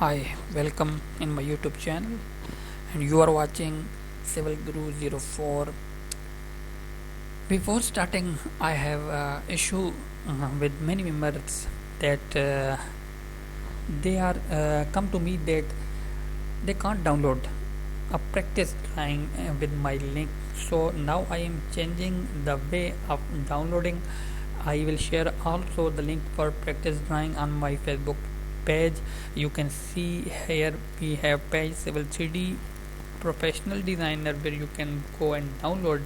Hi, welcome in my YouTube channel, and you are watching Civil Guru 04. Before starting, I have issue with many members that they are come to me that they can't download a practice drawing with my link. So now I am changing the way of downloading. I will share also the link for practice drawing on my Facebook page. You can see here we have page Civil 3D professional designer where you can go and download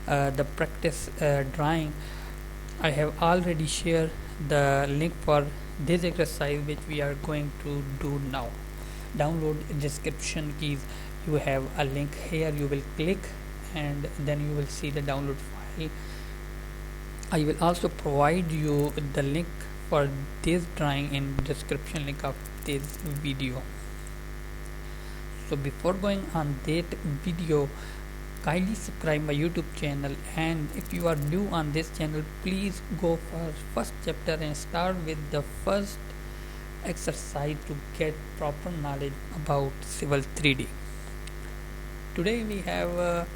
the practice drawing. I have already shared the link for this exercise which we are going to do now. Download description keys. You have a link here, you will click and then you will see the download file. I will also provide you the link for this drawing in description link of this video. So before going on that video, kindly subscribe my YouTube channel, and if you are new on this channel, please go for first chapter and start with the first exercise to get proper knowledge about Civil 3D. Today we have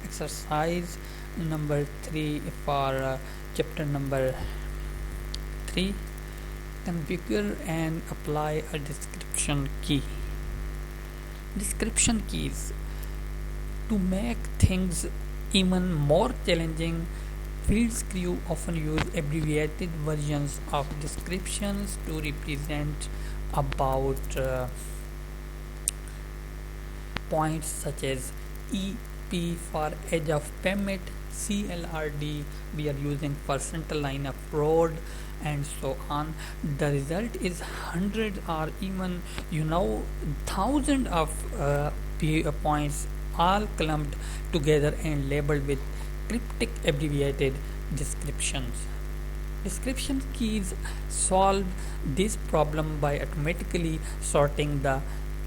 exercise number 3 for chapter number 3. Configure and apply a description key. Description keys. To make things even more challenging, field crew often use abbreviated versions of descriptions to represent about points such as EP for edge of pavement, CLRD we are using for center line of road, and so on. The result is hundred or even thousand of points all clumped together and labeled with cryptic abbreviated descriptions. Description keys solve this problem by automatically sorting the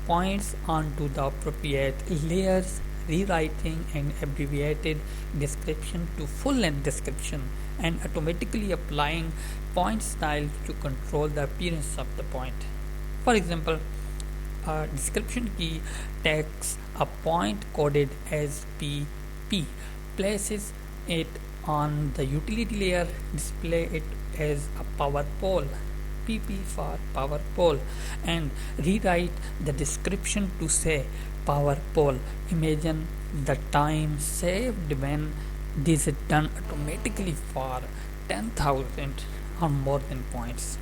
points onto the appropriate layers, rewriting an abbreviated description to full-length description, and automatically applying point styles to control the appearance of the point. For example, a description key takes a point coded as PP, places it on the utility layer, display it as a power pole, PP for power pole, and rewrite the description to say power pole. Imagine the time saved when this is done automatically for 10,000 or more than points.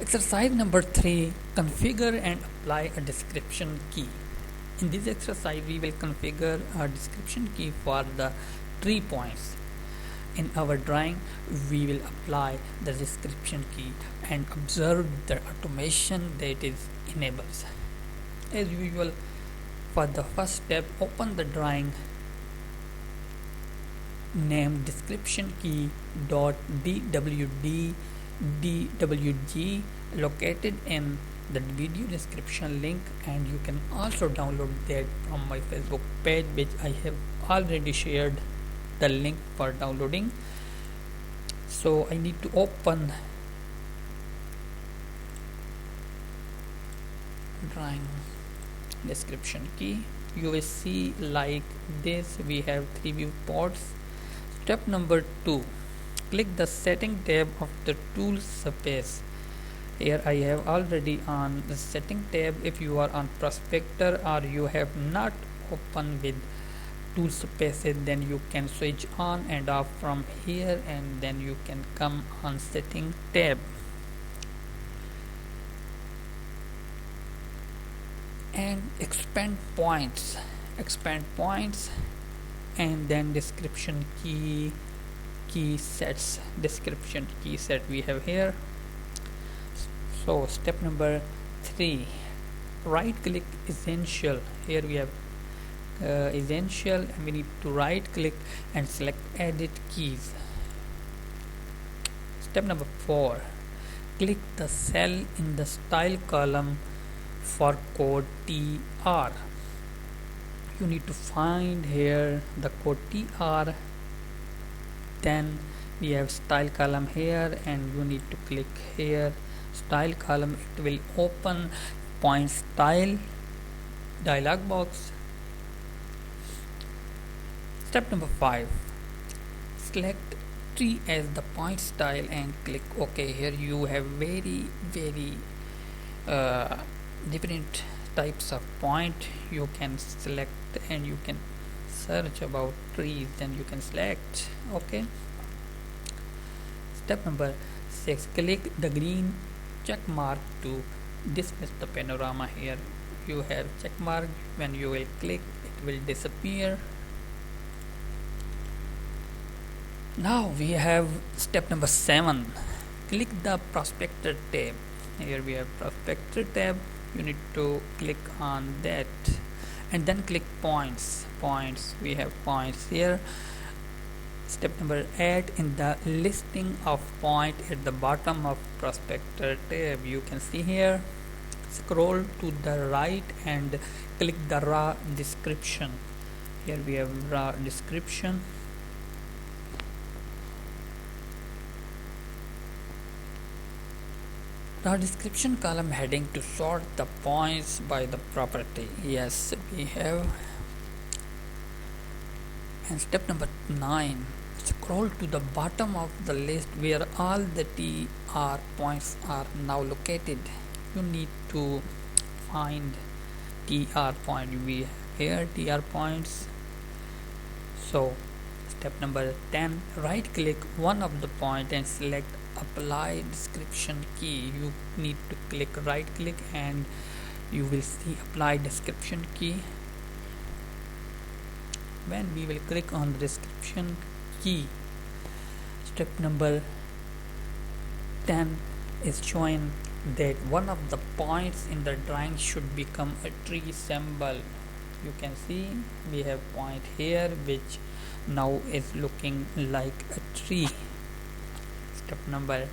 Exercise number 3. Configure and apply a description key. In this exercise, we will configure a description key for the 3 points. In our drawing, we will apply the description key and observe the automation that it enables. As usual, for the first step, open the drawing, name description key .dwd dwg located in the video description link, and you can also download that from my Facebook page which I have already shared the link for downloading. So I need to open drawing description key. You will see like this, we have 3 viewports. Step number 2, click the setting tab of the tool space. Here I have already on the setting tab. If you are on prospector or you have not opened with tool spaces, then you can switch on and off from here, and then you can come on setting tab and expand points, and then description key sets, description key set we have here. So step number 3, right click essential. Here we have essential, and we need to right click and select edit keys. Step number 4, click the cell in the style column for code TR. You need to find here the code TR, then we have style column here, and you need to click here style column, it will open point style dialog box. Step number 5, select tree as the point style and click OK. Here you have very uh, different types of point you can select, and you can search about trees, then you can select OK. Step number 6, click the green check mark to dismiss the panorama. Here you have check mark, when you will click it will disappear. Now we have step number 7, click the prospector tab. Here we have prospector tab, you need to click on that and then click points. We have points here. Step number 8, in the listing of point at the bottom of prospector tab, you can see here, scroll to the right and click the raw description. Here we have raw description. Raw description column heading to sort the points by the property. Yes, we have. And step number 9, scroll to the bottom of the list where all the TR points are now located. You need to find TR point. We have here TR points. So step number 10, right click one of the point and select apply description key. You need to click right click and you will see apply description key. When we will click on the description key, step number 10 is showing that one of the points in the drawing should become a tree symbol. You can see we have point here which now is looking like a tree. Step number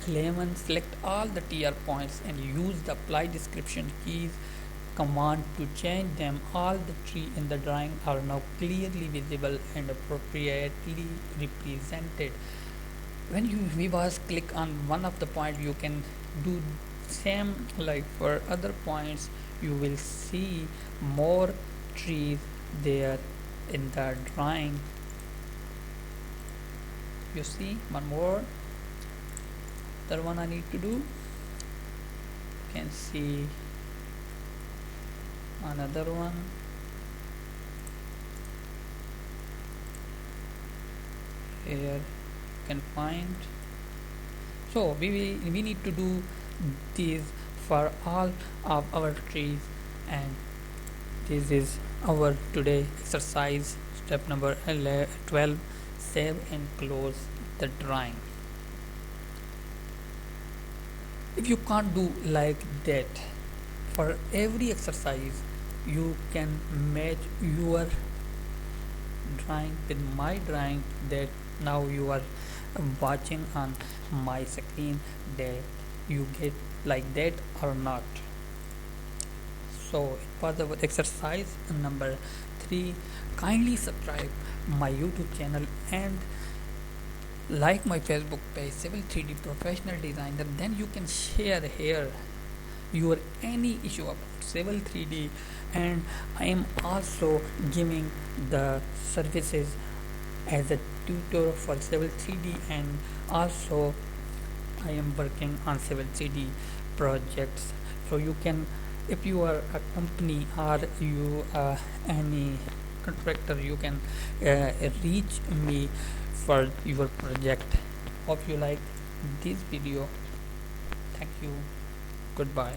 11, select all the TR points and use the apply description keys command to change them. All the tree in the drawing are now clearly visible and appropriately represented. When you click on one of the point, you can do same like for other points. You will see more trees there in the drawing. You see one more, other one I need to do. You can see another one. Here you can find. So we need to do these for all of our trees, and this is our today exercise. Step number 12, save and close the drawing. If you can't do like that, for every exercise you can match your drawing with my drawing that now you are watching on my screen, that you get like that or not. So it was our exercise number 3. Kindly subscribe my YouTube channel and like my Facebook page Civil 3D Professional Designer. Then you can share here your any issue about Civil 3D, and I am also giving the services as a tutor for Civil 3D, and also I am working on Civil 3D projects. So you can, if you are a company or you are any contractor, you can reach me for your project. Hope you like this video. Thank you. Goodbye.